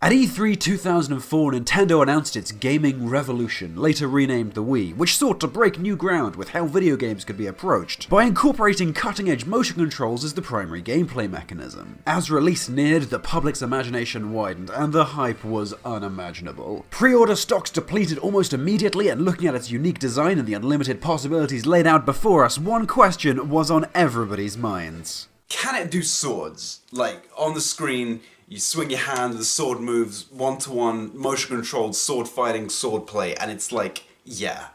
At E3 2004, Nintendo announced its gaming revolution, later renamed the Wii, which sought to break new ground with how video games could be approached, by incorporating cutting-edge motion controls as the primary gameplay mechanism. As release neared, the public's imagination widened, and the hype was unimaginable. Pre-order stocks depleted almost immediately, and looking at its unique design and the unlimited possibilities laid out before us, one question was on everybody's minds. Can it do swords? Like, on the screen, you swing your hand, the sword moves, one-to-one, motion-controlled sword fighting, sword play, and it's like, yeah,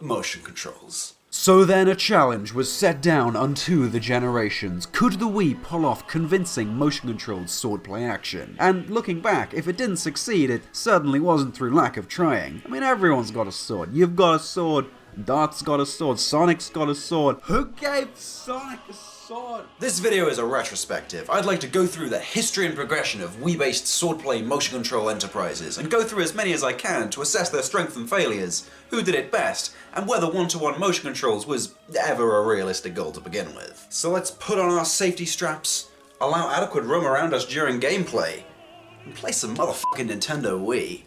motion controls. So then a challenge was set down unto the generations. Could the Wii pull off convincing motion-controlled swordplay action? And looking back, if it didn't succeed, it certainly wasn't through lack of trying. I mean, everyone's got a sword. You've got a sword, Dart's got a sword, Sonic's got a sword. Who gave Sonic a sword? This video is a retrospective. I'd like to go through the history and progression of Wii-based swordplay motion control enterprises, and go through as many as I can to assess their strengths and failures, who did it best, and whether one-to-one motion controls was ever a realistic goal to begin with. So let's put on our safety straps, allow adequate room around us during gameplay, and play some motherfucking Nintendo Wii.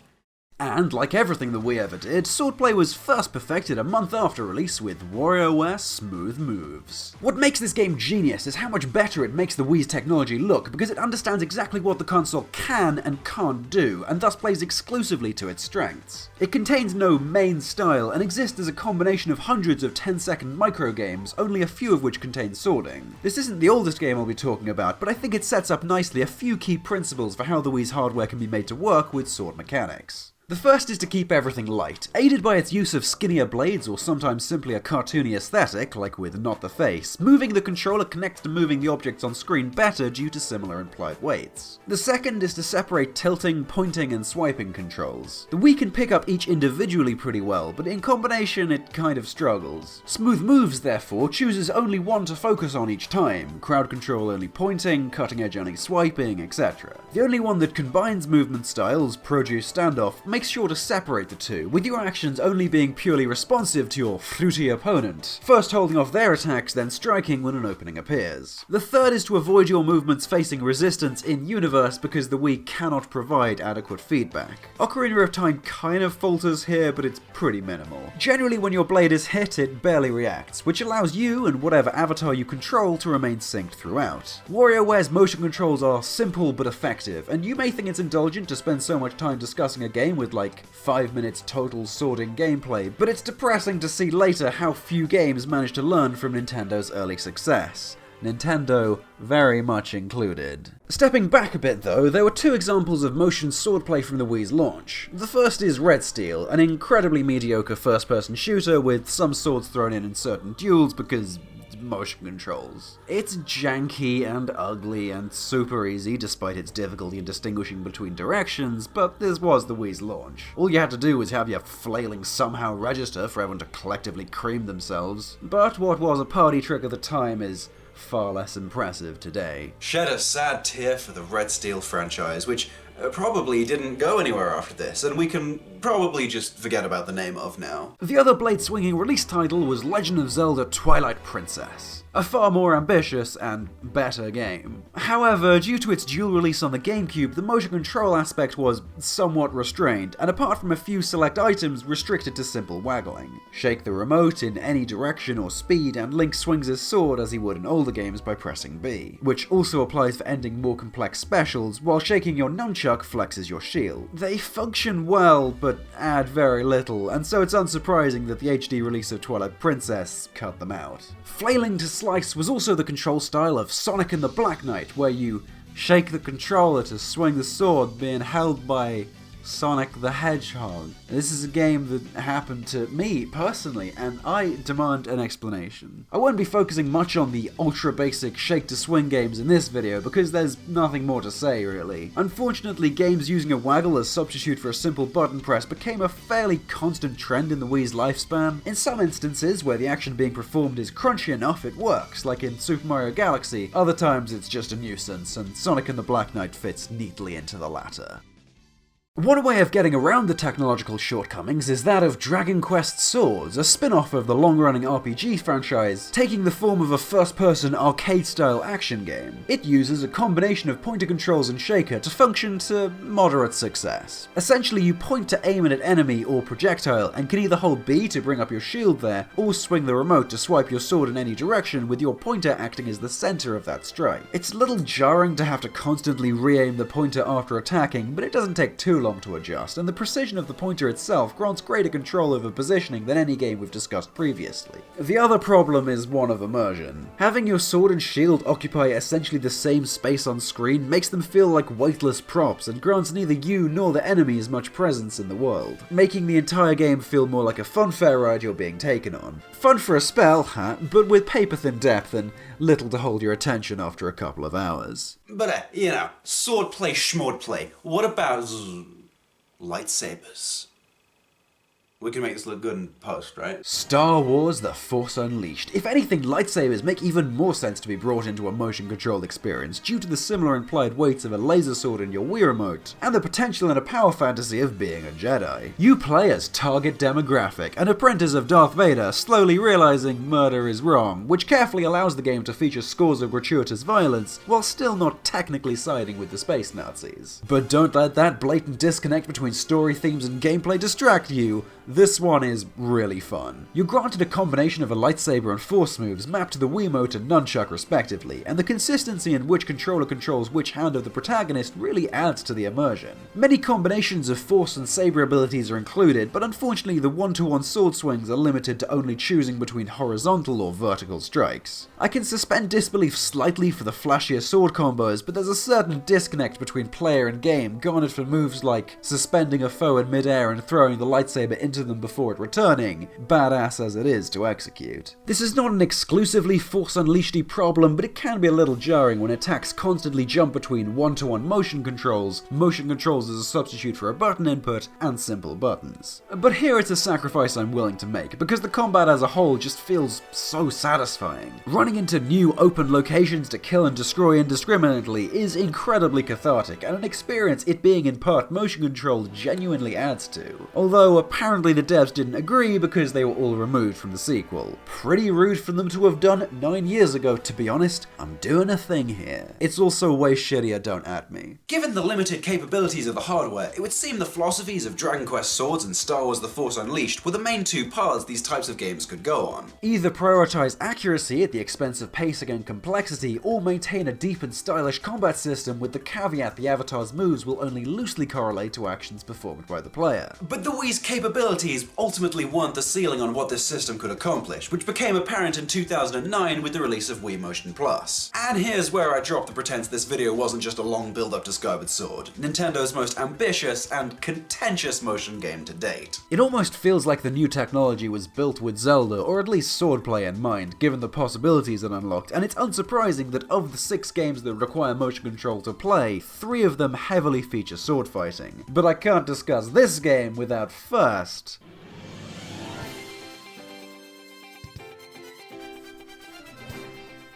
And, like everything the Wii ever did, swordplay was first perfected a month after release with WarioWare Smooth Moves. What makes this game genius is how much better it makes the Wii's technology look, because it understands exactly what the console can and can't do, and thus plays exclusively to its strengths. It contains no main style, and exists as a combination of hundreds of 10-second microgames, only a few of which contain swording. This isn't the oldest game I'll be talking about, but I think it sets up nicely a few key principles for how the Wii's hardware can be made to work with sword mechanics. The first is to keep everything light, aided by its use of skinnier blades or sometimes simply a cartoony aesthetic, like with Not the Face. Moving the controller connects to moving the objects on screen better due to similar implied weights. The second is to separate tilting, pointing, and swiping controls. The Wii can pick up each individually pretty well, but in combination it kind of struggles. Smooth Moves, therefore, chooses only one to focus on each time, crowd control only pointing, cutting edge only swiping, etc. The only one that combines movement styles, Produce Standoff, makes sure to separate the two, with your actions only being purely responsive to your fruity opponent, first holding off their attacks, then striking when an opening appears. The third is to avoid your movements facing resistance in-universe because the Wii cannot provide adequate feedback. Ocarina of Time kind of falters here, but it's pretty minimal. Generally, when your blade is hit, it barely reacts, which allows you and whatever avatar you control to remain synced throughout. WarioWare's motion controls are simple but effective, and you may think it's indulgent to spend so much time discussing a game with like 5 minutes total swording gameplay, but it's depressing to see later how few games manage to learn from Nintendo's early success. Nintendo very much included. Stepping back a bit though, there were two examples of motion swordplay from the Wii's launch. The first is Red Steel, an incredibly mediocre first-person shooter with some swords thrown in certain duels because motion controls. It's janky and ugly and super easy despite its difficulty in distinguishing between directions, but this was the Wii's launch. All you had to do was have your flailing somehow register for everyone to collectively cream themselves. But what was a party trick at the time is far less impressive today. Shed a sad tear for the Red Steel franchise, which probably didn't go anywhere after this, and we can probably just forget about the name of now. The other blade-swinging release title was Legend of Zelda Twilight Princess, a far more ambitious and better game. However, due to its dual release on the GameCube, the motion control aspect was somewhat restrained, and apart from a few select items, restricted to simple waggling. Shake the remote in any direction or speed, and Link swings his sword as he would in older games by pressing B, which also applies for ending more complex specials, while shaking your nunchuck flexes your shield. They function well, but add very little, and so it's unsurprising that the HD release of Twilight Princess cut them out. Flailing to slice was also the control style of Sonic and the Black Knight, where you shake the controller to swing the sword being held by Sonic the Hedgehog. This is a game that happened to me personally, and I demand an explanation. I won't be focusing much on the ultra basic shake to swing games in this video because there's nothing more to say really. Unfortunately, games using a waggle as substitute for a simple button press became a fairly constant trend in the Wii's lifespan. In some instances where the action being performed is crunchy enough, it works, like in Super Mario Galaxy. Other times it's just a nuisance, and Sonic and the Black Knight fits neatly into the latter. One way of getting around the technological shortcomings is that of Dragon Quest Swords, a spin-off of the long-running RPG franchise, taking the form of a first-person arcade-style action game. It uses a combination of pointer controls and shaker to function to moderate success. Essentially, you point to aim at an enemy or projectile, and can either hold B to bring up your shield there, or swing the remote to swipe your sword in any direction with your pointer acting as the center of that strike. It's a little jarring to have to constantly re-aim the pointer after attacking, but it doesn't take too long to adjust, and the precision of the pointer itself grants greater control over positioning than any game we've discussed previously. The other problem is one of immersion. Having your sword and shield occupy essentially the same space on screen makes them feel like weightless props and grants neither you nor the enemies much presence in the world, making the entire game feel more like a funfair ride you're being taken on. Fun for a spell, but with paper-thin depth and little to hold your attention after a couple of hours. But, swordplay, schmordplay. What about lightsabers? We can make this look good in post, right? Star Wars The Force Unleashed. If anything, lightsabers make even more sense to be brought into a motion-controlled experience due to the similar implied weights of a laser sword in your Wii remote, and the potential in a power fantasy of being a Jedi. You play as target demographic, an apprentice of Darth Vader slowly realizing murder is wrong, which carefully allows the game to feature scores of gratuitous violence, while still not technically siding with the space Nazis. But don't let that blatant disconnect between story themes and gameplay distract you. This one is really fun. You're granted a combination of a lightsaber and force moves mapped to the Wiimote and nunchuck respectively, and the consistency in which controller controls which hand of the protagonist really adds to the immersion. Many combinations of force and saber abilities are included, but unfortunately the one-to-one sword swings are limited to only choosing between horizontal or vertical strikes. I can suspend disbelief slightly for the flashier sword combos, but there's a certain disconnect between player and game garnered for moves like suspending a foe in mid-air and throwing the lightsaber into them before it returning, badass as it is to execute. This is not an exclusively Force Unleashed-y problem, but it can be a little jarring when attacks constantly jump between one-to-one motion controls as a substitute for a button input, and simple buttons. But here it's a sacrifice I'm willing to make, because the combat as a whole just feels so satisfying. Running into new open locations to kill and destroy indiscriminately is incredibly cathartic, and an experience it being in part motion controlled genuinely adds to. Although apparently the devs didn't agree because they were all removed from the sequel. Pretty rude for them to have done 9 years ago, to be honest. I'm doing a thing here. It's also way shittier, don't at me. Given the limited capabilities of the hardware, it would seem the philosophies of Dragon Quest Swords and Star Wars The Force Unleashed were the main two paths these types of games could go on. Either prioritize accuracy at the expense of pacing and complexity, or maintain a deep and stylish combat system with the caveat the avatar's moves will only loosely correlate to actions performed by the player. But the Wii's capabilities ultimately weren't the ceiling on what this system could accomplish, which became apparent in 2009 with the release of Wii MotionPlus. And here's where I drop the pretense this video wasn't just a long build-up to Skyward Sword, Nintendo's most ambitious and contentious motion game to date. It almost feels like the new technology was built with Zelda, or at least swordplay in mind, given the possibilities it unlocked, and it's unsurprising that of the 6 games that require motion control to play, 3 of them heavily feature sword fighting. But I can't discuss this game without first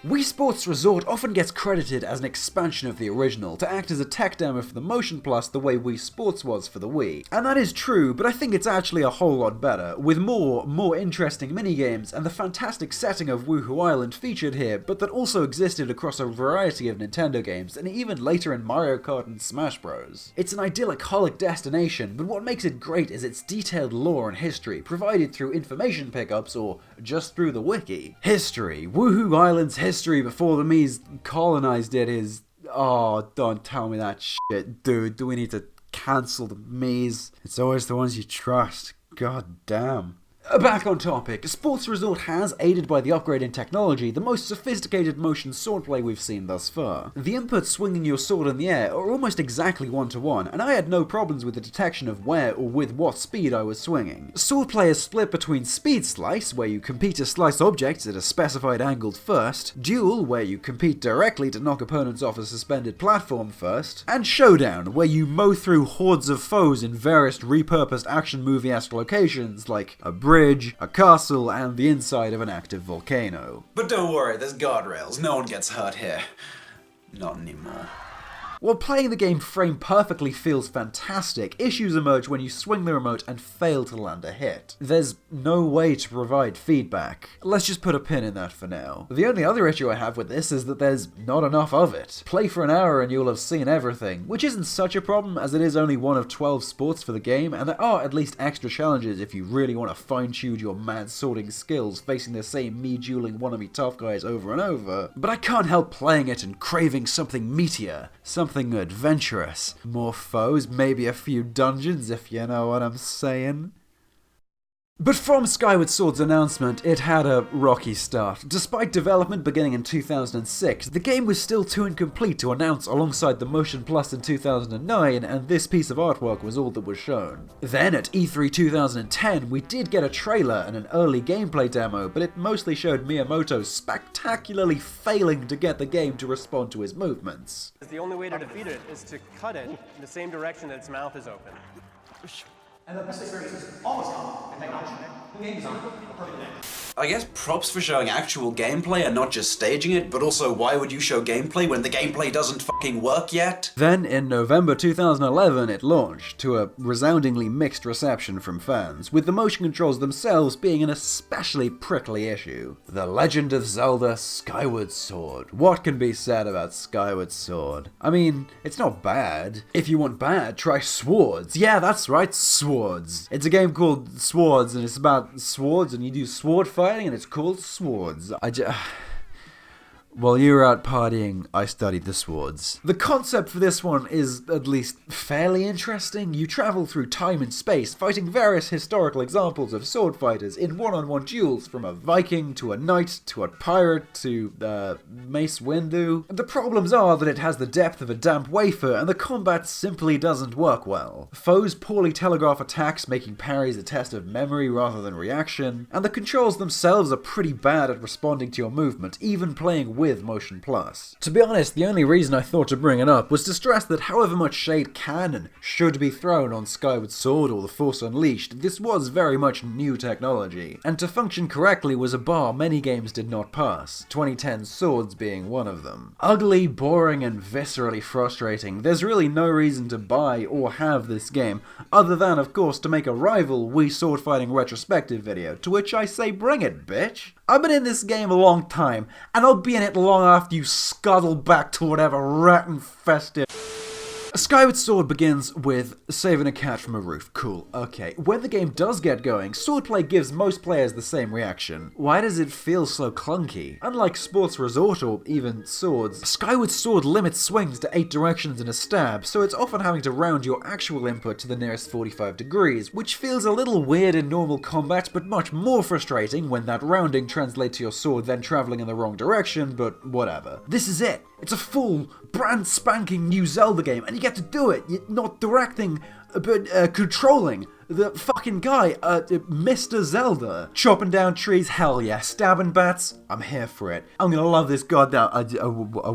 Wii Sports Resort often gets credited as an expansion of the original, to act as a tech demo for the MotionPlus the way Wii Sports was for the Wii. And that is true, but I think it's actually a whole lot better, with more interesting minigames and the fantastic setting of Woohoo Island featured here, but that also existed across a variety of Nintendo games, and even later in Mario Kart and Smash Bros. It's an idyllic destination, but what makes it great is its detailed lore and history, provided through information pickups or just through the wiki. History. Woohoo Island's history before the Mii's colonized it is... Oh, don't tell me that shit, dude. Do we need to cancel the Mii's? It's always the ones you trust. God damn. Back on topic, Sports Resort has, aided by the upgrade in technology, the most sophisticated motion swordplay we've seen thus far. The inputs swinging your sword in the air are almost exactly one-to-one, and I had no problems with the detection of where or with what speed I was swinging. Swordplay is split between Speed Slice, where you compete to slice objects at a specified angle first, Duel, where you compete directly to knock opponents off a suspended platform first, and Showdown, where you mow through hordes of foes in various repurposed action movie-esque locations like a bridge, a castle, and the inside of an active volcano. But don't worry, there's guardrails. No one gets hurt here. Not anymore. While playing the game frame perfectly feels fantastic, issues emerge when you swing the remote and fail to land a hit. There's no way to provide feedback. Let's just put a pin in that for now. The only other issue I have with this is that there's not enough of it. Play for an hour and you'll have seen everything, which isn't such a problem as it is only one of 12 sports for the game, and there are at least extra challenges if you really want to fine-tune your mad sorting skills facing the same me-dueling wannabe tough guys over and over. But I can't help playing it and craving something meatier, something adventurous. More foes, maybe a few dungeons if you know what I'm saying. But from Skyward Sword's announcement, it had a rocky start. Despite development beginning in 2006, the game was still too incomplete to announce alongside the MotionPlus in 2009, and this piece of artwork was all that was shown. Then at E3 2010, we did get a trailer and an early gameplay demo, but it mostly showed Miyamoto spectacularly failing to get the game to respond to his movements. The only way to defeat it is to cut it in the same direction that its mouth is open. And the best experience is almost gone, and technology. The game design, a perfect mix. I guess props for showing actual gameplay and not just staging it, but also why would you show gameplay when the gameplay doesn't fucking work yet? Then, in November 2011, it launched, to a resoundingly mixed reception from fans, with the motion controls themselves being an especially prickly issue. The Legend of Zelda Skyward Sword. What can be said about Skyward Sword? I mean, it's not bad. If you want bad, try Swords. Yeah, that's right, Swords. It's a game called Swords, and it's about swords, and you do sword fighting, and it's called Swords. While you were out partying, I studied the swords. The concept for this one is at least fairly interesting. You travel through time and space, fighting various historical examples of sword fighters in one-on-one duels, from a Viking to a knight to a pirate to Mace Windu. The problems are that it has the depth of a damp wafer, and the combat simply doesn't work well. Foes poorly telegraph attacks, making parries a test of memory rather than reaction, and the controls themselves are pretty bad at responding to your movement, even playing with MotionPlus. To be honest, the only reason I thought to bring it up was to stress that however much shade can and should be thrown on Skyward Sword or The Force Unleashed, this was very much new technology, and to function correctly was a bar many games did not pass, 2010's Swords being one of them. Ugly, boring, and viscerally frustrating, there's really no reason to buy or have this game, other than, of course, to make a rival Wii sword fighting retrospective video, to which I say bring it, bitch! I've been in this game a long time, and I'll be in it long after you scuttle back to whatever rat-infested... Skyward Sword begins with saving a cat from a roof. Cool, okay. When the game does get going, swordplay gives most players the same reaction. Why does it feel so clunky? Unlike Sports Resort or even Swords, Skyward Sword limits swings to 8 directions in a stab, so it's often having to round your actual input to the nearest 45 degrees, which feels a little weird in normal combat, but much more frustrating when that rounding translates to your sword then traveling in the wrong direction, but whatever. This is it. It's a full, brand spanking new Zelda game, and you get to do it. You're not directing, but controlling the fucking guy, Mr. Zelda. Chopping down trees, hell yeah. Stabbing bats, I'm here for it. I'm gonna love this goddamn...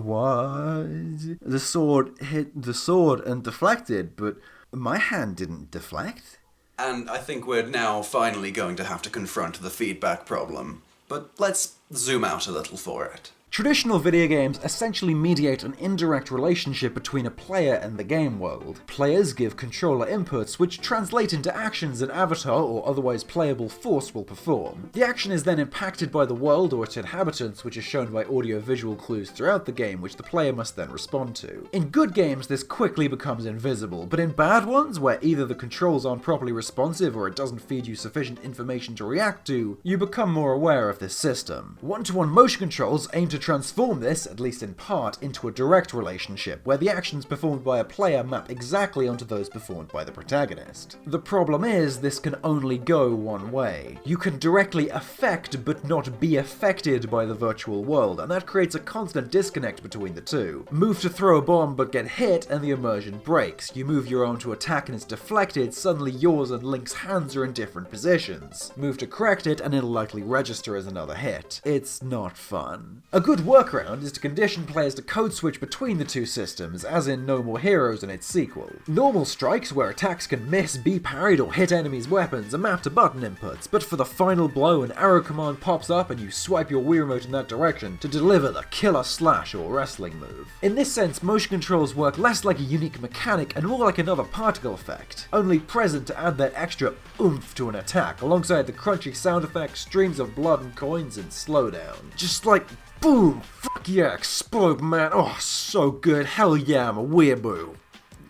what? The sword hit the sword and deflected, but my hand didn't deflect. And I think we're now finally going to have to confront the feedback problem. But let's zoom out a little for it. Traditional video games essentially mediate an indirect relationship between a player and the game world. Players give controller inputs which translate into actions an avatar or otherwise playable force will perform. The action is then impacted by the world or its inhabitants, which is shown by audio-visual clues throughout the game which the player must then respond to. In good games this quickly becomes invisible, but in bad ones, where either the controls aren't properly responsive or it doesn't feed you sufficient information to react to, you become more aware of this system. One-to-one motion controls aim to transform this, at least in part, into a direct relationship, where the actions performed by a player map exactly onto those performed by the protagonist. The problem is, this can only go one way. You can directly affect but not be affected by the virtual world, and that creates a constant disconnect between the two. Move to throw a bomb but get hit and the immersion breaks. You move your arm to attack and it's deflected, suddenly yours and Link's hands are in different positions. Move to correct it and it'll likely register as another hit. It's not fun. A good good workaround is to condition players to code switch between the two systems, as in No More Heroes and its sequel. Normal strikes, where attacks can miss, be parried, or hit enemies' weapons, are mapped to button inputs, but for the final blow, an arrow command pops up and you swipe your Wii remote in that direction to deliver the killer slash or wrestling move. In this sense, motion controls work less like a unique mechanic and more like another particle effect, only present to add that extra oomph to an attack, alongside the crunchy sound effects, streams of blood and coins, and slowdown. Just like, boom, fuck yeah, explode man, oh so good, hell yeah, I'm a weeaboo.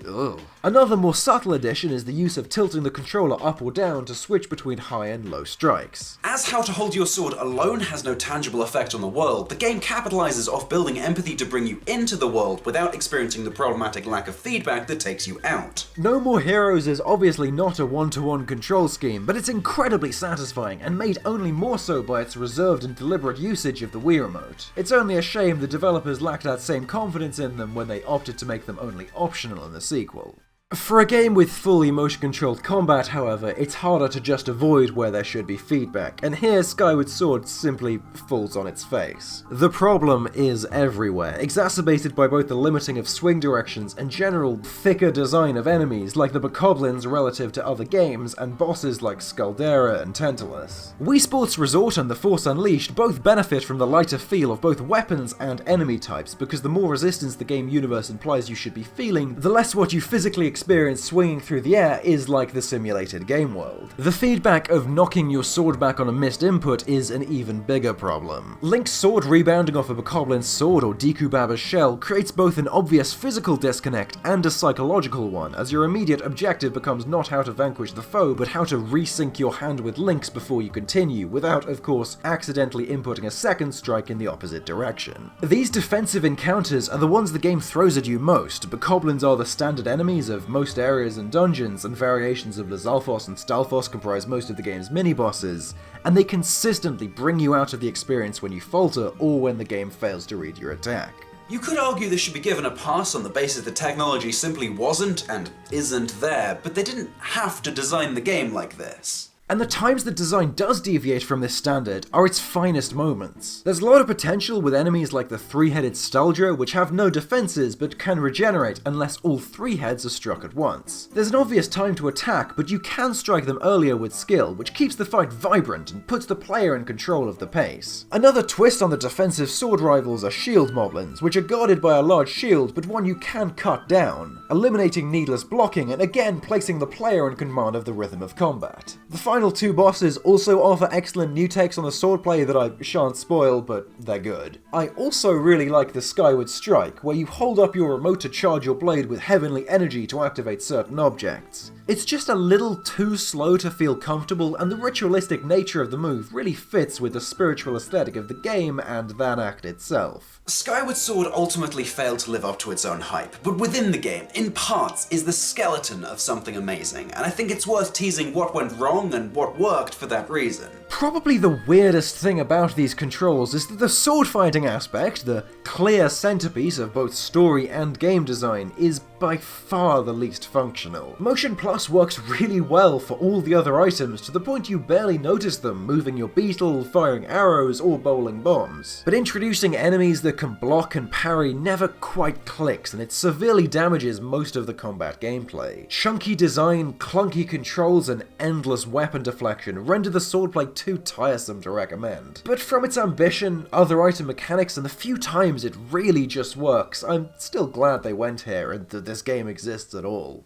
Ugh. Another more subtle addition is the use of tilting the controller up or down to switch between high and low strikes. As how to hold your sword alone has no tangible effect on the world, the game capitalizes off building empathy to bring you into the world without experiencing the problematic lack of feedback that takes you out. No More Heroes is obviously not a one-to-one control scheme, but it's incredibly satisfying and made only more so by its reserved and deliberate usage of the Wii remote. It's only a shame the developers lacked that same confidence in them when they opted to make them only optional in the sequel. For a game with fully motion-controlled combat, however, it's harder to just avoid where there should be feedback, and here Skyward Sword simply falls on its face. The problem is everywhere, exacerbated by both the limiting of swing directions and general thicker design of enemies like the bokoblins relative to other games, and bosses like Scaldera and Tantalus. Wii Sports Resort and The Force Unleashed both benefit from the lighter feel of both weapons and enemy types, because the more resistance the game universe implies you should be feeling, the less what you physically experience swinging through the air is like the simulated game world. The feedback of knocking your sword back on a missed input is an even bigger problem. Link's sword rebounding off a bokoblin's sword or Deku Baba's shell creates both an obvious physical disconnect and a psychological one, as your immediate objective becomes not how to vanquish the foe, but how to resync your hand with Link's before you continue, without, of course, accidentally inputting a second strike in the opposite direction. These defensive encounters are the ones the game throws at you most. Bokoblins are the standard enemies of most areas and dungeons, and variations of Lizalfos and Stalfos comprise most of the game's mini-bosses, and they consistently bring you out of the experience when you falter or when the game fails to read your attack. You could argue this should be given a pass on the basis the technology simply wasn't and isn't there, but they didn't have to design the game like this. And the times that design does deviate from this standard are its finest moments. There's a lot of potential with enemies like the three-headed Stalgia, which have no defenses but can regenerate unless all three heads are struck at once. There's an obvious time to attack, but you can strike them earlier with skill, which keeps the fight vibrant and puts the player in control of the pace. Another twist on the defensive sword rivals are shield moblins, which are guarded by a large shield but one you can cut down, eliminating needless blocking and again placing the player in command of the rhythm of combat. The final two bosses also offer excellent new takes on the swordplay that I shan't spoil, but they're good. I also really like the Skyward Strike, where you hold up your remote to charge your blade with heavenly energy to activate certain objects. It's just a little too slow to feel comfortable, and the ritualistic nature of the move really fits with the spiritual aesthetic of the game and that act itself. Skyward Sword ultimately failed to live up to its own hype, but within the game, in parts, is the skeleton of something amazing, and I think it's worth teasing what went wrong and what worked for that reason. Probably the weirdest thing about these controls is that the sword fighting aspect, the clear centerpiece of both story and game design, is by far the least functional. MotionPlus works really well for all the other items, to the point you barely notice them moving your beetle, firing arrows, or bowling bombs. But introducing enemies that can block and parry never quite clicks, and it severely damages most of the combat gameplay. Chunky design, clunky controls, and endless weapon deflection render the swordplay too tiresome to recommend. But from its ambition, other item mechanics, and the few times it really just works, I'm still glad they went here and that this game exists at all.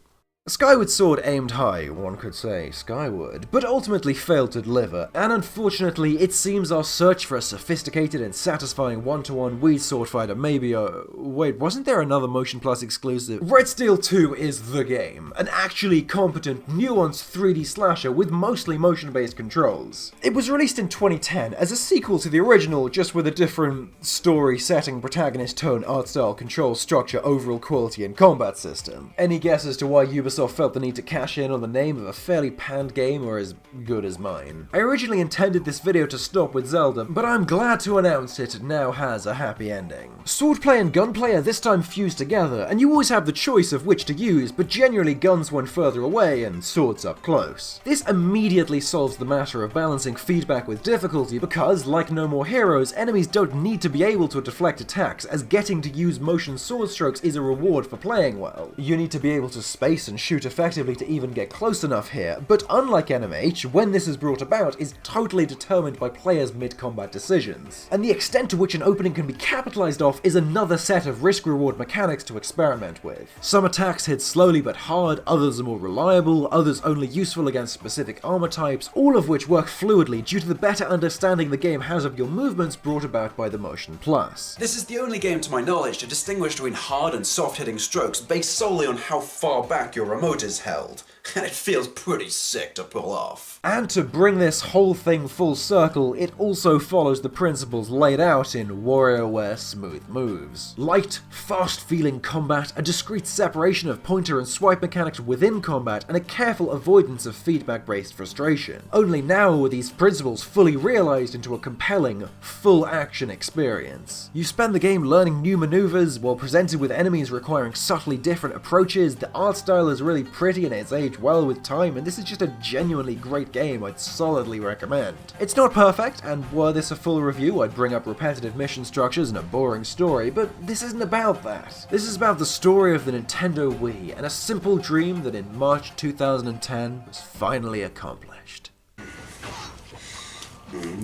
Skyward Sword aimed high, one could say, skyward, but ultimately failed to deliver, and unfortunately it seems our search for a sophisticated and satisfying one-to-one Wii sword fighter wait, wasn't there another MotionPlus exclusive? Red Steel 2 is the game, an actually competent, nuanced 3D slasher with mostly motion-based controls. It was released in 2010 as a sequel to the original, just with a different story, setting, protagonist, tone, art style, control, structure, overall quality, and combat system. Any guess as to why Ubisoft Ubisoft felt the need to cash in on the name of a fairly panned game or as good as mine. I originally intended this video to stop with Zelda, but I'm glad to announce it now has a happy ending. Swordplay and gunplay are this time fused together, and you always have the choice of which to use, but generally guns when further away and swords up close. This immediately solves the matter of balancing feedback with difficulty because, like No More Heroes, enemies don't need to be able to deflect attacks, as getting to use motion sword strokes is a reward for playing well. You need to be able to space and shoot effectively to even get close enough here, but unlike MMH, when this is brought about is totally determined by players' mid-combat decisions. And the extent to which an opening can be capitalized off is another set of risk-reward mechanics to experiment with. Some attacks hit slowly but hard, others are more reliable, others only useful against specific armor types, all of which work fluidly due to the better understanding the game has of your movements brought about by the MotionPlus. This is the only game to my knowledge to distinguish between hard and soft-hitting strokes based solely on how far back your remote is held, and it feels pretty sick to pull off. And to bring this whole thing full circle, it also follows the principles laid out in WarioWare Smooth Moves. Light, fast-feeling combat, a discrete separation of pointer and swipe mechanics within combat, and a careful avoidance of feedback-based frustration. Only now are these principles fully realized into a compelling, full-action experience. You spend the game learning new maneuvers, while presented with enemies requiring subtly different approaches. The art style is really pretty and it's aged well with time, and this is just a genuinely great game I'd solidly recommend. It's not perfect, and were this a full review, I'd bring up repetitive mission structures and a boring story, but this isn't about that. This is about the story of the Nintendo Wii, and a simple dream that in March 2010 was finally accomplished.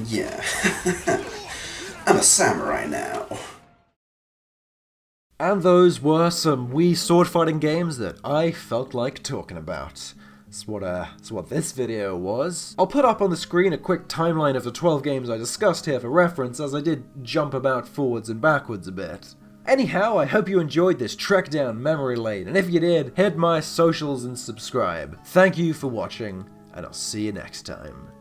Yeah. I'm a samurai now. And those were some Wii sword fighting games that I felt like talking about. That's what this video was. I'll put up on the screen a quick timeline of the 12 games I discussed here for reference, as I did jump about forwards and backwards a bit. Anyhow, I hope you enjoyed this trek down memory lane, and if you did, hit my socials and subscribe. Thank you for watching, and I'll see you next time.